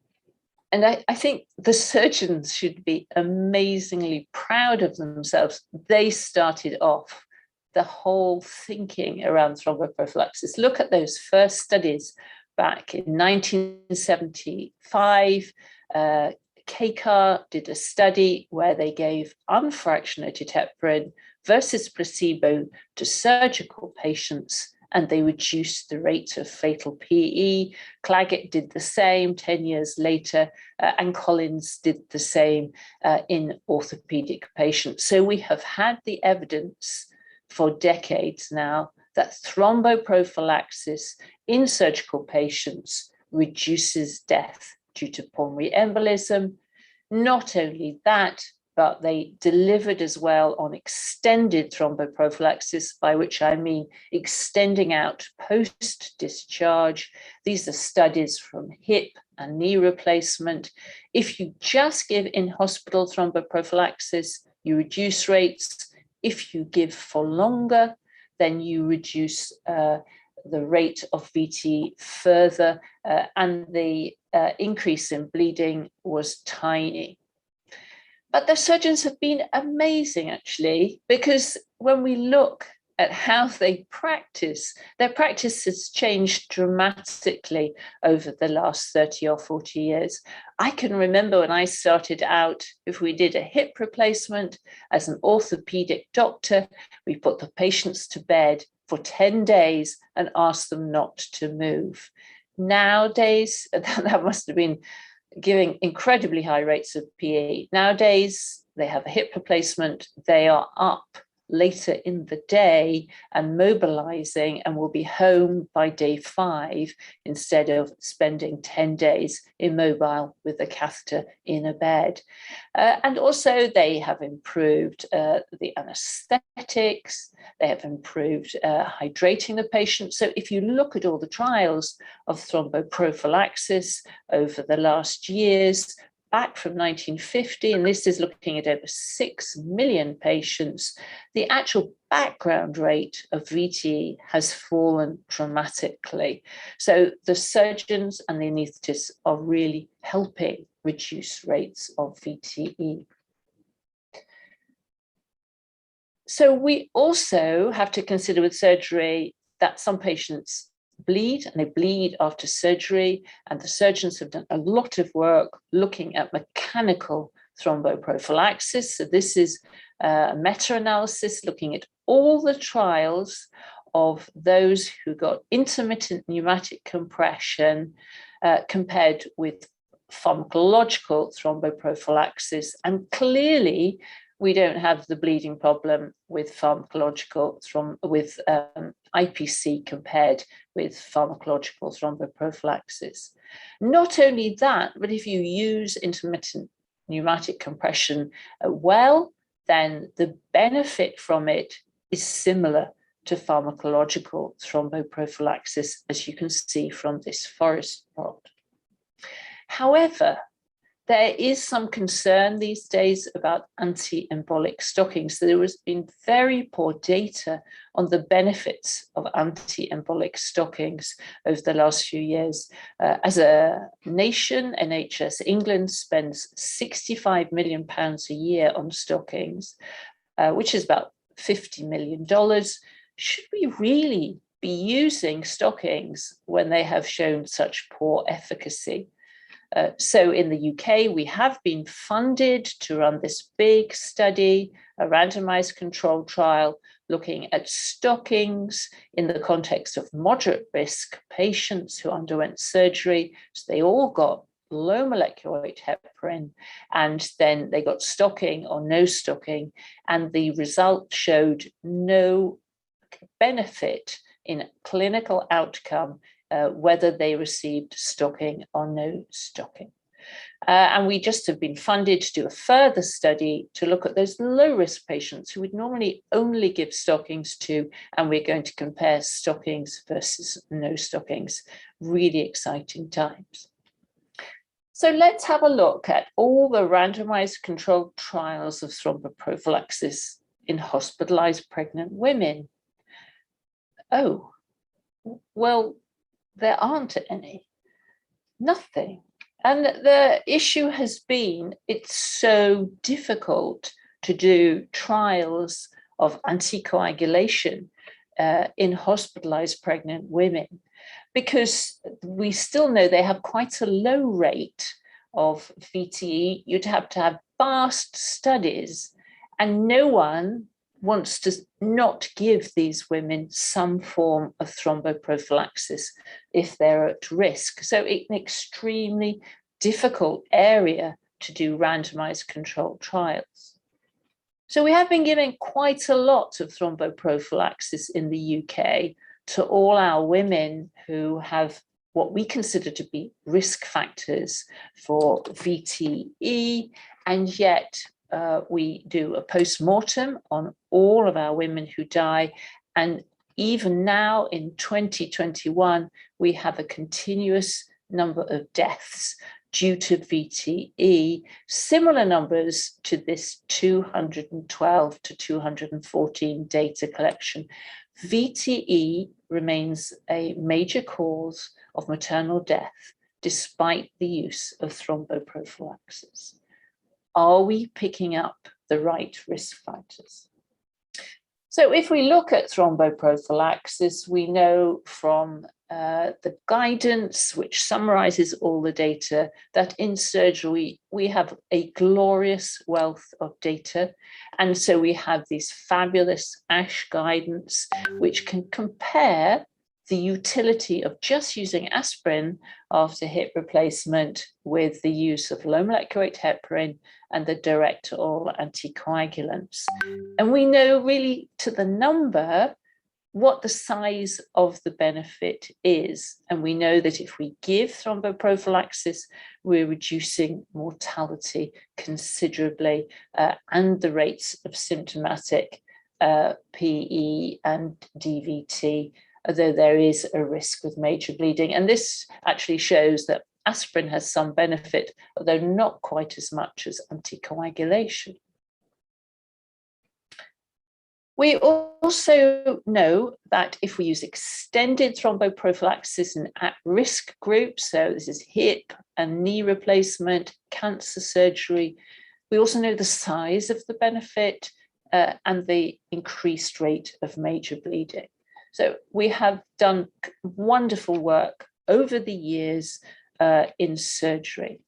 And I think the surgeons should be amazingly proud of themselves. They started off the whole thinking around thromboprophylaxis. Look at those first studies back in 1975. KCAR did a study where they gave unfractionated heparin versus placebo to surgical patients, and they reduced the rate of fatal PE. Claggett did the same 10 years later, and Collins did the same in orthopedic patients. So we have had the evidence for decades now that thromboprophylaxis in surgical patients reduces death due to pulmonary embolism. Not only that, but they delivered as well on extended thromboprophylaxis, by which I mean extending out post-discharge. These are studies from hip and knee replacement. If you just give in-hospital thromboprophylaxis, you reduce rates. If you give for longer, then you reduce the rate of VT further, and the increase in bleeding was tiny. But the surgeons have been amazing, actually, because when we look at how they practice, their practice has changed dramatically over the last 30 or 40 years. I can remember when I started out, if we did a hip replacement as an orthopedic doctor, we put the patients to bed for 10 days and asked them not to move. Nowadays, that must have been giving incredibly high rates of PE. Nowadays, they have a hip replacement, they are up later in the day and mobilizing and will be home by day 5 instead of spending 10 days immobile with a catheter in a bed. And also they have improved the anesthetics, they have improved hydrating the patient. So if you look at all the trials of thromboprophylaxis over the last years, back from 1950, and this is looking at over 6 million patients, the actual background rate of VTE has fallen dramatically. So the surgeons and the anaesthetists are really helping reduce rates of VTE. So we also have to consider with surgery that some patients bleed, and they bleed after surgery, and the surgeons have done a lot of work looking at mechanical thromboprophylaxis. So this is a meta-analysis looking at all the trials of those who got intermittent pneumatic compression compared with pharmacological thromboprophylaxis, and clearly we don't have the bleeding problem with pharmacological with IPC compared with pharmacological thromboprophylaxis. Not only that, but if you use intermittent pneumatic compression well, then the benefit from it is similar to pharmacological thromboprophylaxis, as you can see from this forest plot. However, there is some concern these days about anti-embolic stockings. So there has been very poor data on the benefits of anti-embolic stockings over the last few years. As a nation, NHS England spends £65 million a year on stockings, which is about $50 million. Should we really be using stockings when they have shown such poor efficacy? So in the UK, we have been funded to run this big study, a randomized controlled trial, looking at stockings in the context of moderate risk patients who underwent surgery. So they all got low molecular weight heparin, and then they got stocking or no stocking, and the result showed no benefit in clinical outcome whether they received stocking or no stocking. And we just have been funded to do a further study to look at those low-risk patients who would normally only give stockings to, and we're going to compare stockings versus no stockings. Really exciting times. So let's have a look at all the randomized controlled trials of thromboprophylaxis in hospitalized pregnant women. Oh, well, there aren't any, nothing. And the issue has been, it's so difficult to do trials of anticoagulation in hospitalized pregnant women, because we still know they have quite a low rate of VTE. You'd have to have vast studies, and no one wants to not give these women some form of thromboprophylaxis if they're at risk. So it's an extremely difficult area to do randomized controlled trials. So we have been giving quite a lot of thromboprophylaxis in the UK to all our women who have what we consider to be risk factors for VTE, and yet we do a post-mortem on all of our women who die. And even now in 2021, we have a continuous number of deaths due to VTE, similar numbers to this 212 to 214 data collection. VTE remains a major cause of maternal death despite the use of thromboprophylaxis. Are we picking up the right risk factors? So if we look at thromboprophylaxis, we know from the guidance, which summarizes all the data, that in surgery, we have a glorious wealth of data. And so we have these fabulous ASH guidance, which can compare the utility of just using aspirin after hip replacement with the use of low molecular weight heparin and the direct oral anticoagulants. And we know really to the number what the size of the benefit is. And we know that if we give thromboprophylaxis, we're reducing mortality considerably and the rates of symptomatic PE and DVT, although there is a risk with major bleeding. And this actually shows that aspirin has some benefit, although not quite as much as anticoagulation. We also know that if we use extended thromboprophylaxis in at-risk groups, so this is hip and knee replacement, cancer surgery, we also know the size of the benefit and the increased rate of major bleeding. So we have done wonderful work over the years in surgery.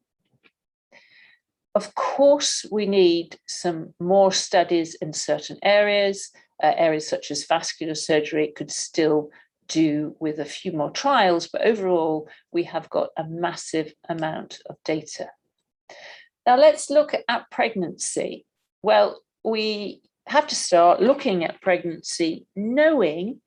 Of course, we need some more studies in certain areas. Areas such as vascular surgery could still do with a few more trials, but overall, we have got a massive amount of data. Now let's look at pregnancy. Well, we have to start looking at pregnancy knowing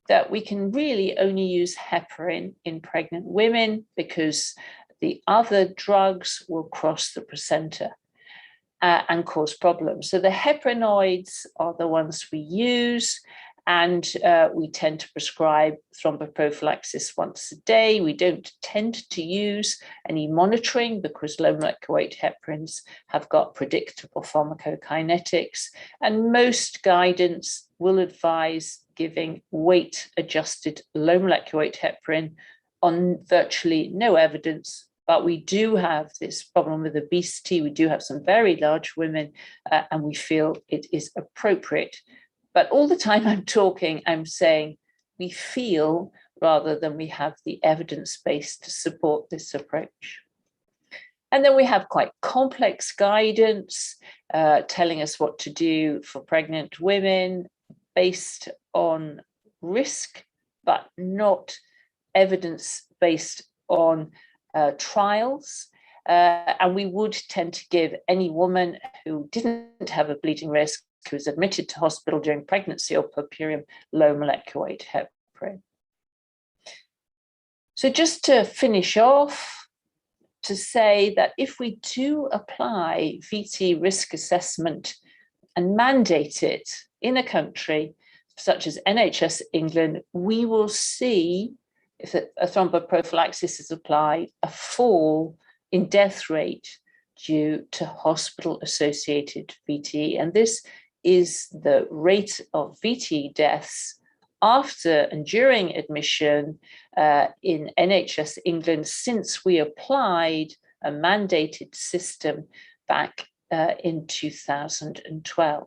that we can really only use heparin in pregnant women because the other drugs will cross the placenta and cause problems. So the heparinoids are the ones we use, and we tend to prescribe thromboprophylaxis once a day. We don't tend to use any monitoring because low molecular weight heparins have got predictable pharmacokinetics, and most guidance will advise giving weight-adjusted low molecular weight heparin on virtually no evidence, but we do have this problem with obesity. We do have some very large women, and we feel it is appropriate. But all the time I'm talking, I'm saying we feel rather than we have the evidence base to support this approach. And then we have quite complex guidance telling us what to do for pregnant women based on risk, but not evidence based on trials. And we would tend to give any woman who didn't have a bleeding risk, who was admitted to hospital during pregnancy or puerperium, low molecular weight heparin. So just to finish off, to say that if we do apply VT risk assessment and mandate it in a country such as NHS England, we will see, if a thromboprophylaxis is applied, a fall in death rate due to hospital-associated VTE. And this is the rate of VTE deaths after and during admission in NHS England since we applied a mandated system back in 2012.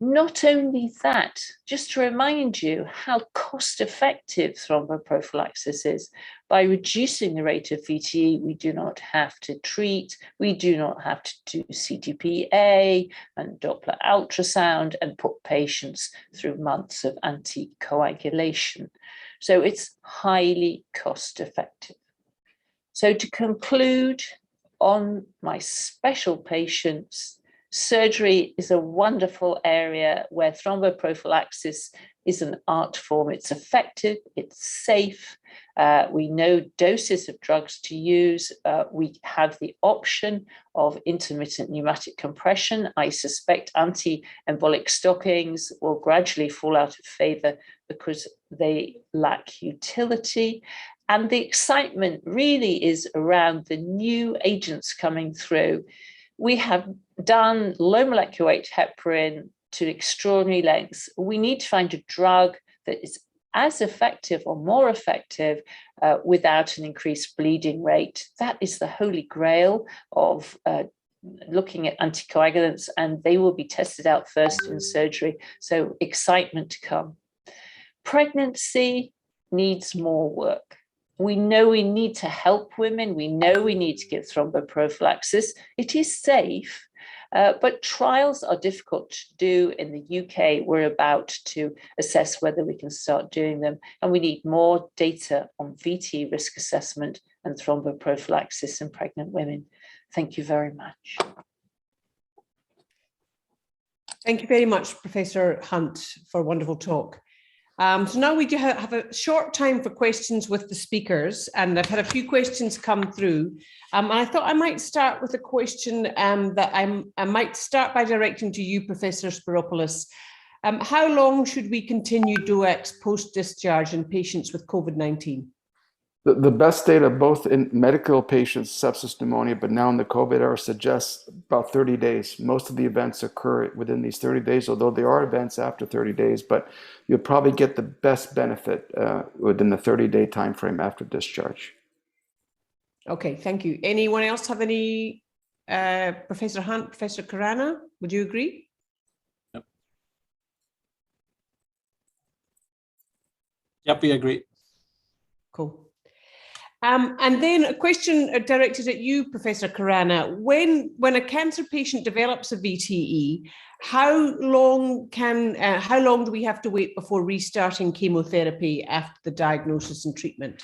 Not only that, just to remind you how cost-effective thromboprophylaxis is, by reducing the rate of VTE, we do not have to treat, we do not have to do CTPA and Doppler ultrasound and put patients through months of anticoagulation. So it's highly cost-effective. So to conclude on my special patients, surgery is a wonderful area where thromboprophylaxis is an art form. It's effective, it's safe. We know doses of drugs to use. We have the option of intermittent pneumatic compression. I suspect anti-embolic stockings will gradually fall out of favor because they lack utility. And the excitement really is around the new agents coming through. We have done low molecular weight heparin to extraordinary lengths. We need to find a drug that is as effective or more effective without an increased bleeding rate. That is the holy grail of looking at anticoagulants, and they will be tested out first in surgery. So excitement to come. Pregnancy needs more work. We know we need to help women. We know we need to give thromboprophylaxis. It is safe, but trials are difficult to do in the UK. We're about to assess whether we can start doing them, and we need more data on VTE risk assessment and thromboprophylaxis in pregnant women. Thank you very much. Thank you very much, Professor Hunt, for a wonderful talk. So now we do have a short time for questions with the speakers, and I've had a few questions come through. And I thought I might start with a question that I might start by directing to you, Professor Spiropoulos. How long should we continue DOACs post-discharge in patients with COVID-19? The best data, both in medical patients, sepsis, pneumonia, but now in the COVID era, suggests about 30 days. Most of the events occur within these 30 days, although there are events after 30 days, but you'll probably get the best benefit within the 30-day time frame after discharge. Okay, thank you. Anyone else have any, Professor Hunt, Professor Khurana, would you agree? Yep, we agree. Cool. And then a question directed at you, Professor Khurana. When a cancer patient develops a VTE, how long do we have to wait before restarting chemotherapy after the diagnosis and treatment?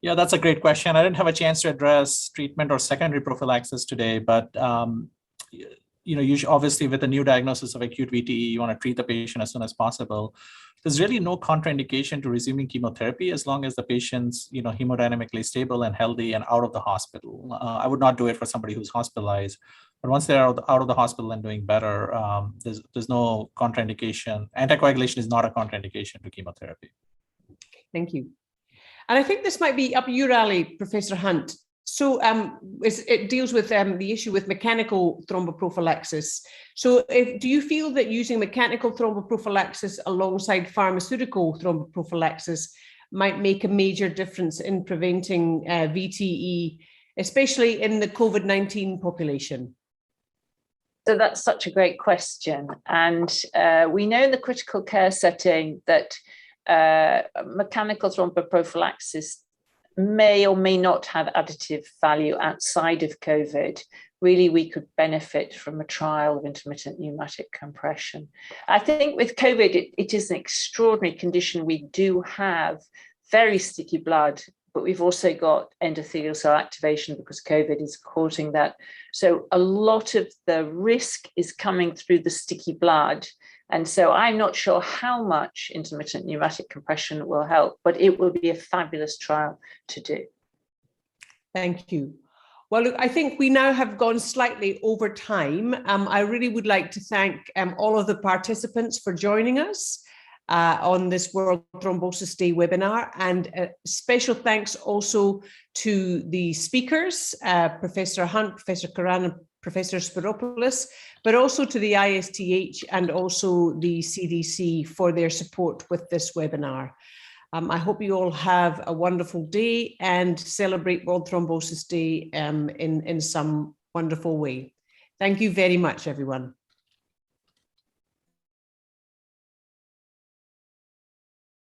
Yeah, that's a great question. I didn't have a chance to address treatment or secondary prophylaxis today, but obviously with a new diagnosis of acute VTE, you want to treat the patient as soon as possible. There's really no contraindication to resuming chemotherapy as long as the patient's hemodynamically stable and healthy and out of the hospital. I would not do it for somebody who's hospitalized, but once they're out of the hospital and doing better, there's no contraindication. Anticoagulation is not a contraindication to chemotherapy. Thank you. And I think this might be up your alley, Professor Hunt. So it deals with the issue with mechanical thromboprophylaxis. So do you feel that using mechanical thromboprophylaxis alongside pharmaceutical thromboprophylaxis might make a major difference in preventing VTE, especially in the COVID-19 population? So that's such a great question. And we know in the critical care setting that mechanical thromboprophylaxis may or may not have additive value outside of COVID. Really, we could benefit from a trial of intermittent pneumatic compression. I think with COVID, it is an extraordinary condition. We do have very sticky blood, but we've also got endothelial cell activation because COVID is causing that. So a lot of the risk is coming through the sticky blood. And so I'm not sure how much intermittent pneumatic compression will help, but it will be a fabulous trial to do. Thank you. Well, look, I think we now have gone slightly over time. I really would like to thank all of the participants for joining us on this World Thrombosis Day webinar, and special thanks also to the speakers, Professor Hunt, Professor Khurana, Professor Spiropoulos, but also to the ISTH and also the CDC for their support with this webinar. I hope you all have a wonderful day and celebrate World Thrombosis Day in some wonderful way. Thank you very much, everyone.